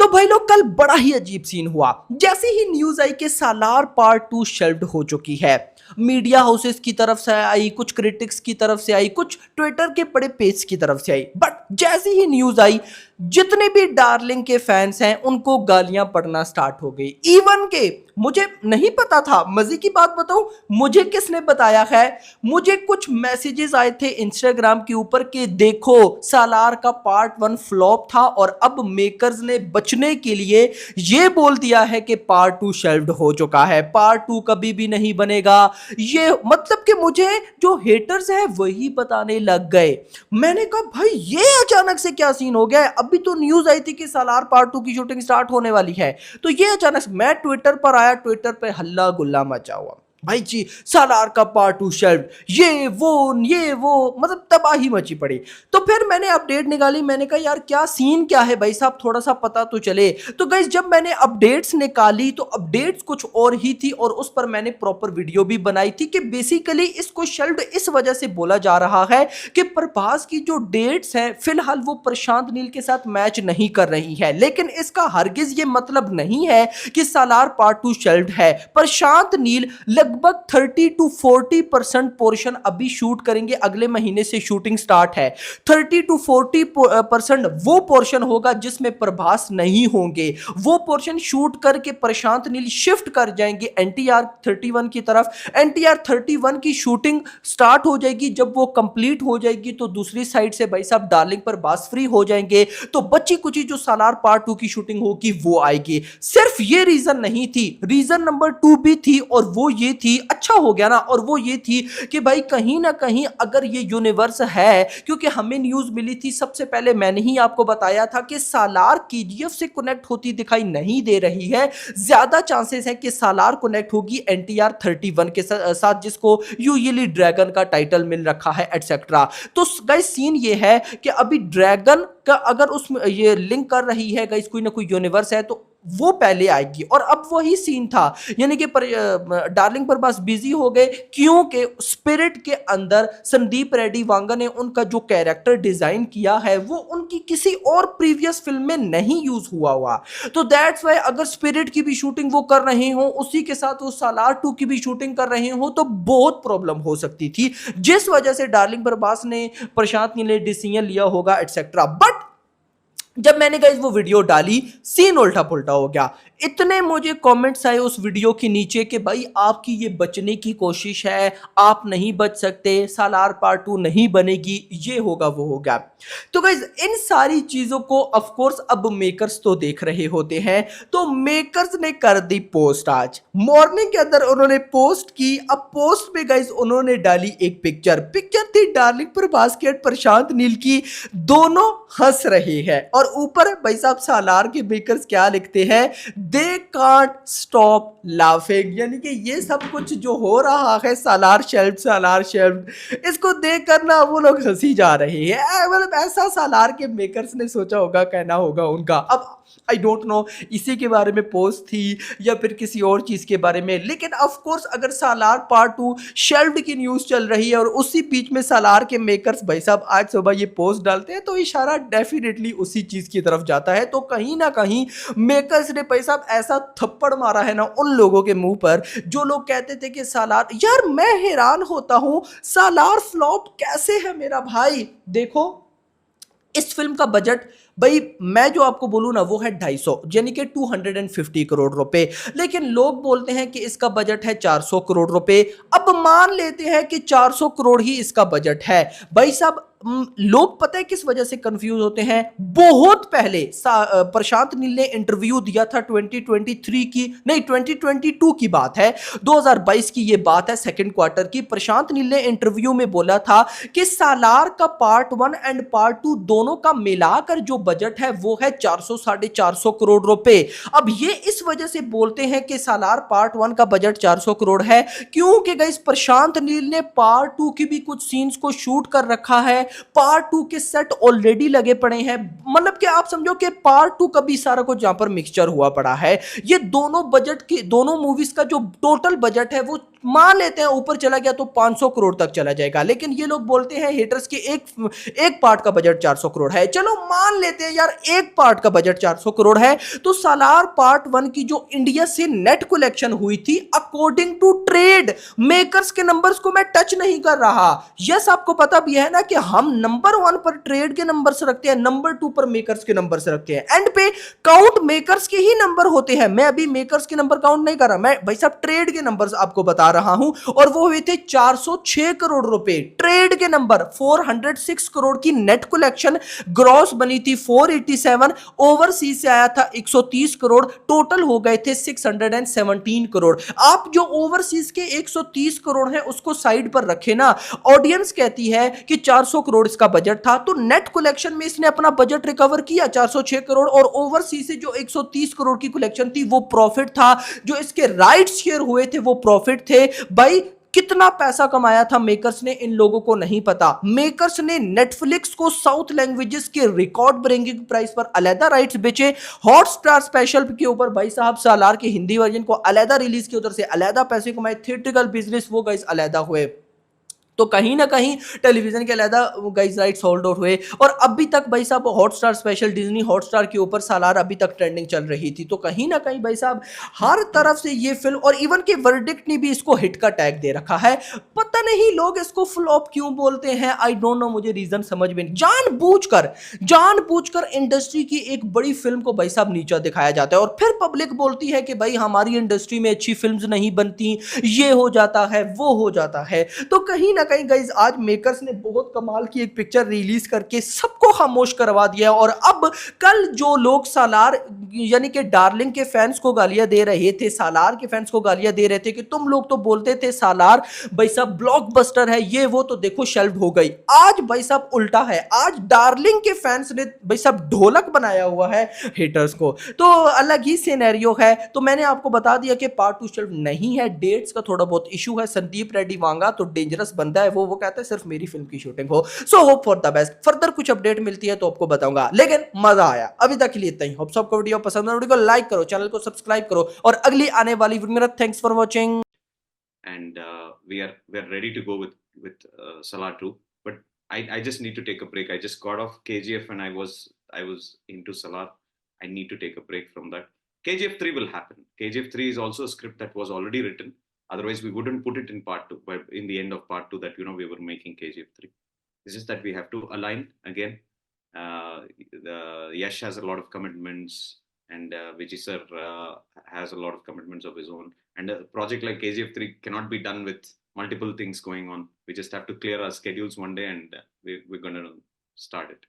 भाई लोग कल बड़ा ही अजीब सीन हुआ। जैसे ही न्यूज आई कि सालार पार्ट 2 शेल्फ्ड हो चुकी है, मीडिया हाउसेस की तरफ से आई, कुछ क्रिटिक्स की तरफ से आई, कुछ ट्विटर के बड़े पेज की तरफ से आई, बट जैसे ही न्यूज आई जितने भी डार्लिंग के फैंस हैं उनको गालियां पड़ना स्टार्ट हो गई। इवन के मुझे नहीं पता था, मजे की बात बताऊं, मुझे किसने बताया है, मुझे कुछ मैसेजेस आए थे इंस्टाग्राम के ऊपर कि देखो सालार का पार्ट 1 फ्लॉप था और अब मेकर्स ने बचने के लिए ये बोल दिया है कि पार्ट 2 शेल्व्ड हो चुका है, पार्ट 2 कभी भी नहीं बनेगा। ये मतलब कि मुझे जो हेटर्स हैं वही बताने लग गए। मैंने कहा भाई ये अचानक से क्या सीन हो गया है, अभी तो न्यूज आई थी कि सालार पार्ट 2 की शूटिंग स्टार्ट होने वाली है, तो ये अचानक से मैं ट्विटर पर आया, ट्विटर पे हल्ला गुल्ला मचा हुआ, भाई जी सालार का पार्ट 2 शेल्व्ड, ये वो मतलब तबाही मची पड़ी। तो फिर मैंने अपडेट निकाली, मैंने कहा यार क्या सीन क्या है भाई साहब, थोड़ा सा पता तो चले। तो गाइस जब मैंने अपडेट्स निकाली तो अपडेट्स कुछ और ही थी और उस पर मैंने प्रॉपर वीडियो भी बनाई थी कि बेसिकली इसको शेल्व्ड इस वजह से बोला जा रहा है कि प्रभास की जो डेट्स हैं फिलहाल वो प्रशांत नील के साथ मैच नहीं कर रही है, लेकिन इसका हरगिज ये मतलब नहीं है कि सालार पार्ट 2 शेल्व्ड है। प्रशांत नील लगभग 30 to 40% पोर्शन अभी शूट करेंगे, अगले महीने से शूटिंग स्टार्ट है। 30 to 40% वो पोर्शन होगा जिसमें प्रभास नहीं होंगे, वो पोर्शन शूट करके प्रशांत नील शिफ्ट कर जाएंगे एनटीआर 31 की तरफ। एनटीआर 31 की शूटिंग स्टार्ट हो जाएगी, जब वो कंप्लीट हो जाएगी तो दूसरी साइड से भाई साहब डार्लिंग प्रभास फ्री हो जाएंगे, तो बच्ची कुची जो सालार पार्ट 2 की शूटिंग होगी वो आएगी। सिर्फ ये रीजन नहीं थी, रीजन नंबर 2 भी थी और वो ये थी, अच्छा हो गया ना, और वो ये थी कि भाई कहीं ना कहीं अगर ये यूनिवर्स है, क्योंकि हमें न्यूज मिली थी सबसे पहले, मैंने ही आपको बताया था कि सालार केजीएफ से कनेक्ट होती दिखाई नहीं दे रही है, ज्यादा चांसेस है कि सालार कनेक्ट होगी एनटीआर 31 के साथ जिसको यूजुअली ड्रैगन का टाइटल मिल रखा है एटसेट्रा। तो गाइस सीन ये है कि अभी ड्रैगन का अगर उसमें ये लिंक कर रही है गाइस कोई ना कोई यूनिवर्स है तो वो पहले आएगी, और अब वही सीन था, यानी कि डार्लिंग प्रभास बिजी हो गए क्योंकि स्पिरिट के अंदर संदीप रेड्डी वांगा ने उनका जो कैरेक्टर डिजाइन किया है वो उनकी किसी और प्रीवियस फिल्म में नहीं यूज हुआ। तो दैट्स वाई अगर स्पिरिट की भी शूटिंग वो कर रहे हो, उसी के साथ वो सालार 2 की भी शूटिंग कर रहे हो, तो बहुत प्रॉब्लम हो सकती थी, जिस वजह से डार्लिंग प्रभास ने प्रशांत नील ने डिसीजन लिया होगा एटसेट्रा। बट जब मैंने गाइस वो वीडियो डाली सीन उल्टा पुल्टा हो गया। इतने मुझे कमेंट्स आए उस वीडियो के नीचे कि भाई आपकी ये बचने की कोशिश है, आप नहीं बच सकते, सालार पार्ट 2 नहीं बनेगी, ये होगा वो होगा। तो गाइस इन सारी चीजों को ऑफ कोर्स अब मेकर्स तो देख रहे होते हैं, तो मेकर्स ने कर दी पोस्ट, आज मॉर्निंग के अंदर उन्होंने पोस्ट की। अब पोस्ट पे गाइस उन्होंने डाली एक पिक्चर थी डार्लिंग प्रभास की और प्रशांत नील की, दोनों हंस रहे हैं, और ऊपर भाई साहब सालार के मेकर्स क्या लिखते हैं, दे कांट स्टॉप लाफिंग, यानी कि ये सब कुछ जो हो रहा है सालार शेल्व्ड, इसको देख कर ना वो लोग हंसी जा रहे हैं। मतलब ऐसा सालार के मेकर्स ने सोचा होगा, कहना होगा उनका। अब आई डोंट नो इसी के बारे में पोस्ट थी या फिर किसी और चीज के बारे में, लेकिन ऑफ कोर्स अगर सालार पार्ट 2 शेल्व्ड की न्यूज चल रही है और उसी बीच में सालार के मेकर्स भाई साहब आज सुबह ये पोस्ट डालते हैं, तो इशारा डेफिनेटली उसी चीज की तरफ जाता है। तो कहीं ना कहीं मेकर्स ने भाई साहब ऐसा थप्पड़ मारा है ना उन लोगों के मुंह पर जो लोग कहते थे कि सालार, यार मैं हैरान होता हूं सालार फ्लॉप कैसे है मेरा भाई। देखो इस फिल्म का बजट भाई मैं जो आपको बोलूं ना वो है 250 यानी कि 250 करोड़ रुपए, लेकिन लोग बोलते हैं कि इसका बजट है 400 करोड़ रुपए। अब मान लेते हैं कि 400 करोड़ ही इसका बजट है भाई साहब। लोग पता है किस वजह से कंफ्यूज होते हैं, बहुत पहले प्रशांत नील ने इंटरव्यू दिया था 2023 की नहीं 2022 की बात है, 2022 की ये बात है, सेकंड क्वार्टर की। प्रशांत नील ने इंटरव्यू में बोला था कि सालार का पार्ट 1 एंड पार्ट 2 दोनों का मिलाकर जो बजट है वो है 400-450 करोड़ रुपए। अब ये इस वजह से बोलते हैं कि सालार पार्ट 1 का बजट 400 करोड़ है क्योंकि गाइस प्रशांत नील ने पार्ट 2 की भी कुछ सीन्स को शूट कर रखा है, पार्ट 2 के सेट ऑलरेडी लगे पड़े हैं। मतलब कि आप समझो कि पार्ट 2 का भी सारा कुछ यहां पर मिक्सचर हुआ पड़ा है। ये दोनों बजट की दोनों मूवीज का जो टोटल बजट है वो मान लेते हैं ऊपर चला गया तो 500 करोड़ तक चला जाएगा, लेकिन ये लोग बोलते हैं हेटर्स के एक पार्ट का बजट 400 करोड़ है। चलो मान लेते हैं यार एक पार्ट का बजट 400 करोड़ है, तो सालार पार्ट 1 की जो इंडिया से नेट कलेक्शन हुई थी अकॉर्डिंग टू ट्रेड मेकर्स के नंबर्स को मैं टच नहीं कर रहा। यस, आपको पता भी है ना कि हम नंबर 1 पर ट्रेड के नंबर्स रखते हैं, नंबर 2 पर मेकर्स के नंबर्स रखते हैं, एंड पे काउंट मेकर्स के ही नंबर होते हैं। मैं अभी मेकर्स के नंबर काउंट नहीं कर रहा, मैं भाई साहब ट्रेड के नंबर्स आपको बता रहा हूं, और वो हुए थे 406 करोड़ रुपए ट्रेड के नंबर। 406 करोड़ की नेट कलेक्शन, ग्रॉस बनी थी 487, ओवरसीज से आया था 130 करोड़, टोटल हो गए थे 617 करोड़। आप जो ओवरसीज के 130 करोड़ है उसको साइड पर रखे ना, ऑडियंस कहती है कि 400 करोड़ इसका बजट था, तो नेट कलेक्शन में इसने अपना बजट रिकवर किया 406 करोड़, और ओवरसीज से जो 130 करोड़ की कलेक्शन थी वो प्रॉफिट था, जो इसके राइट शेयर हुए थे वो प्रॉफिट थे। भाई कितना पैसा कमाया था मेकर्स ने, इन लोगों को नहीं पता। मेकर्स ने नेटफ्लिक्स को साउथ लैंग्वेजेस के रिकॉर्ड ब्रेकिंग प्राइस पर अलहदा राइट्स बेचे, हॉटस्टार स्पेशल के ऊपर भाई साहब सालार के हिंदी वर्जन को अलहदा रिलीज की, उधर से अलहदा पैसे कमाए, थिएट्रिकल बिजनेस वो गाइस अलहदा हुए। तो कहीं ना कहीं टेलीविजन के अलहदा गाइस राइट सोल्ड आउट हुए, और अभी तक भाई साहब हॉटस्टार स्पेशल डिज्नी हॉटस्टार के ऊपर सालार अभी तक ट्रेंडिंग चल रही थी। तो कहीं ना कहीं भाई साहब हर तरफ से ये फिल्म, और इवन के वर्डिक्ट ने भी इसको हिट का टैग दे रखा है। पता नहीं लोग इसको फ्लॉप क्यों बोलते हैं, आई डोंट नो, मुझे रीजन समझ में नहीं। जानबूझकर इंडस्ट्री की एक बड़ी फिल्म को भाई साहब नीचा दिखाया जाता है, और फिर पब्लिक बोलती है कि भाई हमारी इंडस्ट्री में अच्छी फिल्म्स नहीं बनती, ये हो जाता है वो हो जाता है। तो कहीं ना कहीं गाइज आज मेकर्स ने बहुत कमाल की एक पिक्चर रिलीज करके सबको खामोश करवा दिया, और अब कल जो लोग सालार यानी कि डार्लिंग के फैंस को गालियां दे रहे थे, सालार के फैंस को गालियां दे रहे थे कि तुम लोग तो बोलते थे सालार भाई साहब ब्लॉकबस्टर है ये वो, तो देखो शेल्फ हो गई। आज भाई साहब उल्टा है, आज डार्लिंग के फैंस ने भाई साहब ढोलक बनाया हुआ है हेटर्स को। तो अलग ही सिनेरियो है। तो मैंने आपको बता दिया कि पार्ट 2 शेल्फ नहीं है, डेट्स का थोड़ा बहुत इशू है। संदीप रेड्डी वांगा तो डेंजरस बंदा है, वो कहता है सिर्फ मेरी फिल्म की शूटिंग हो। So hope for the best, further कुछ अपडेट मिलती है तो आपको बताऊंगा, लेकिन मजा आया। अभी तक के लिए इतना ही। होप सबको वीडियो पसंद है, वीडियो को लाइक करो, चैनल को सब्सक्राइब करो, और अगली आने वाली वीडियो में thanks for watching. And we are ready to go with Salah 2. But I just need to take a break. I just got off KGF and I was into Salah. I need to take a break from that. KGF 3 will happen. KGF 3 is also a script that was already written. Otherwise, we wouldn't put it in part 2. But in the end of part 2, that we were making KGF 3. It's just that we have to align again. Yash has a lot of commitments, and Vijay sir has a lot of commitments of his own. And a project like KGF 3 cannot be done with multiple things going on. We just have to clear our schedules one day, and we're going to start it.